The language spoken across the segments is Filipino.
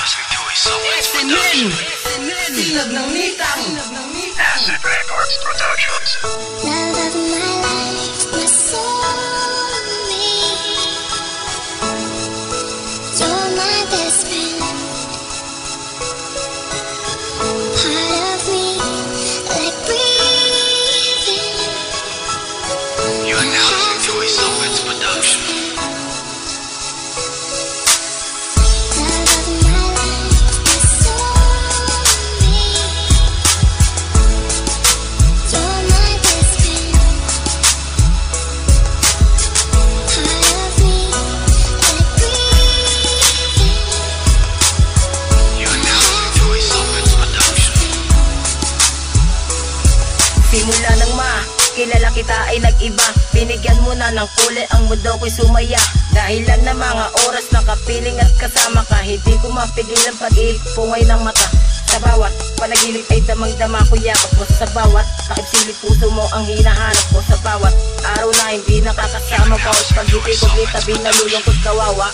SMN Sinag ng Nitang Acid Records Productions. Love of my life, my soulmate. You're my best friend. Part of me, like breathing. You are now listening to a Soulmates production. Simula nang kilala kita ay nag-iba. Binigyan mo na ng kulay ang mundo ko'y sumaya. Dahilan na mga oras na kapiling at kasama ka. Hindi ko mapigilan pag-iipungay ng mata. Sa bawat panaginip ay damang-dama ko yakap mo. Sa bawat kaipsilit puso mo ang hinahanap ko. Sa bawat araw na hindi nakakasama. Bawat pag-ibig ko itabi nalulungkot kawawa.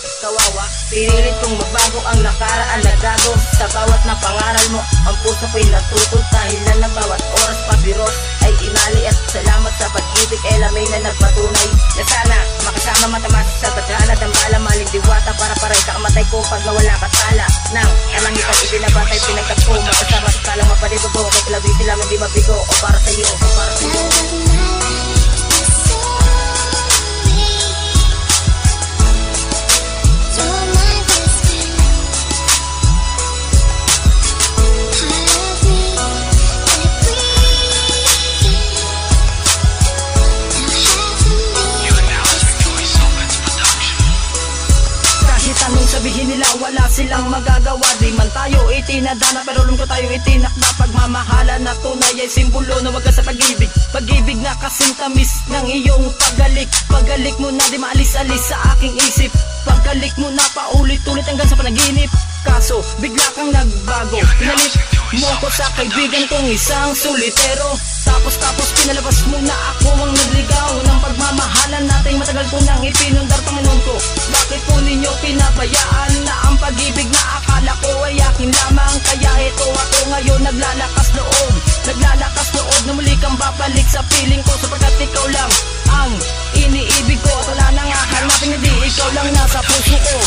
Pinilit kong mabago ang nakaraan na gago. Sa bawat na pangaral mo ang puso ko'y natutot. Dahilan na bawat oras pabiros ay inali. At salamat sa pag-ibig lamay na nagpatunay na sana makasama matamas sa tadhana. Dambala maling diwata para paray kakamatay ko pag nawala ka tala. Nang kalangitan ibinabatay pinagkat ko. Makasama sa talang mapaligogo. Kahit labi sila hindi mabigo. O para sa'yo, o para sa'yo. Anong sabihin nila wala silang magagawa. Di man tayo itinadana pero lungkot tayo itinakda. Pagmamahala na tunay ay simbolo na wagas sa pag-ibig. Pag-ibig na kasing tamis ng iyong pagalik. Pagalik mo na di maalis-alis sa aking isip. Pagalik mo na paulit-ulit hanggang sa panaginip. Kaso bigla kang nagbago. Pinalit mo ko sa kaibigan kong isang solitero. Tapos pinalabas mo na ako ang nagligaw ng pagmamahalan natin. Matagal ko nang ipinundar Panginoon ko. Bakit po ninyo pinabayaan na ang pag-ibig na akala ko ay akin lamang? Kaya ito ako ngayon naglalakas loob na muli kang babalik sa piling ko. Sapagkat ikaw lang ang iniibig ko. At wala nang hahanapin, hindi ikaw lang nasa puso ko.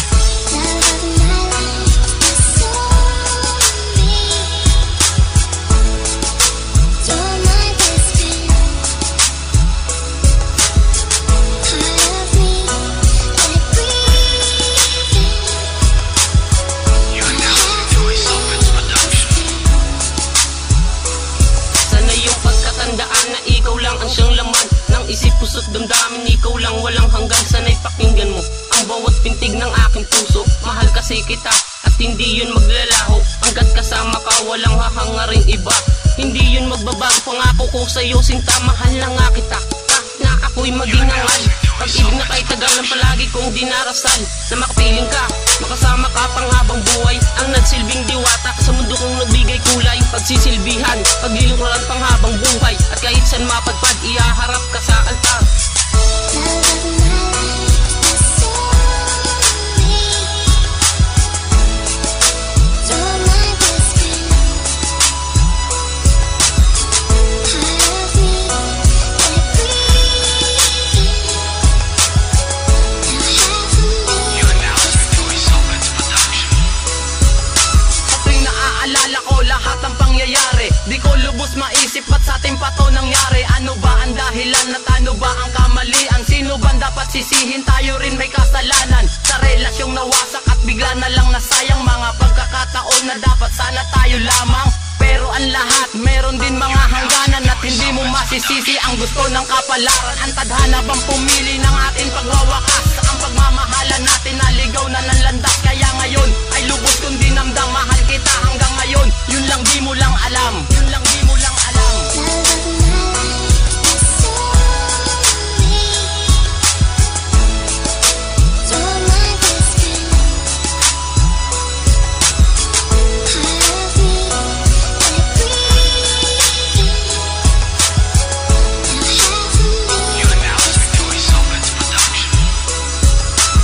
Isip, puso't damdamin, ikaw lang walang hanggan. Sana'y pakinggan mo ang bawat pintig ng aking puso. Mahal kasi kita at hindi yun maglalaho. Hanggat kasama ka walang hahangaring iba. Hindi yun magbabago, pangako ko sa'yo sinta. Mahal na nga kita, kahit na ako'y maging angal. Pag-ibig na kay tagal ng palagi kong dinarasal. Na makapiling ka, makasama ka pang habang buhay. Ang nagsilbing diwata sa mundo kong nagbigay kulay. Pagsisilbihan, paglilingkuran pang habang buhay. At kahit saan mapadpad, ihaharap ka sa altar. Di ko lubos maisip ba't sa ating pato nangyari. Ano ba ang dahilan at ano ba ang kamalian? Sino ba dapat sisihin? Tayo rin may kasalanan sa relasyong nawasak at bigla na lang nasayang. Mga pagkakataon na dapat sana tayo lamang. Pero ang lahat meron din mga hangganan. At hindi mo masisisi ang gusto ng kapalaran. Ang tadhana bang pumili ng ating pagwawakas? Ang pagmamahalan natin naligaw na ng landas. Kaya ngayon ay lubos kong dinamdam. Mahal kita hanggang ngayon. Yun lang di mo lang alam. Yun lang di mo lang alam.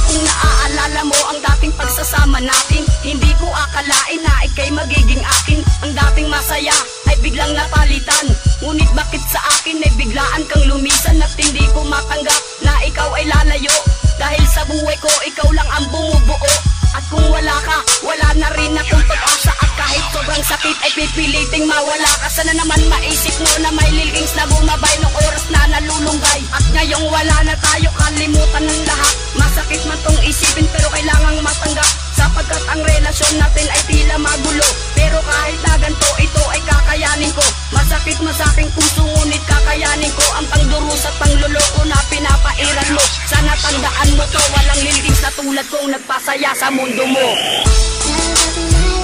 Kung naaalala mo ang dati ating pagsasama natin. Hindi ko akalain na ika'y magiging akin. Ang dating masaya ay biglang napalitan. Ngunit bakit sa akin ay biglaan kang lumisan? At hindi ko matanggap na ikaw ay lalayo. Dahil sa buhay ko ikaw lang ang bumubuo. At kung wala ka, wala na rin akong pag-asa. At kahit sobrang sakit ay pipiliting mawala ka. Sana naman maisip mo na may lilings na bumabay nung oras na nalulunggay. At ngayong wala na tayo, kalimutan ng lahat. Masakit man tong isipin pero kailangang matanggap. Sapagkat ang relasyon natin ay tila magulo. Pero kahit na ganito, ito ay kakayanin ko. Masakit man sa aking puso, ngunit kakayanin ko. Ang pangdurus at pangluloko na pinapairan mo. Sana tandaan mo to, walang lilings na tulad kong nagpasaya sa mundo mo. Love of my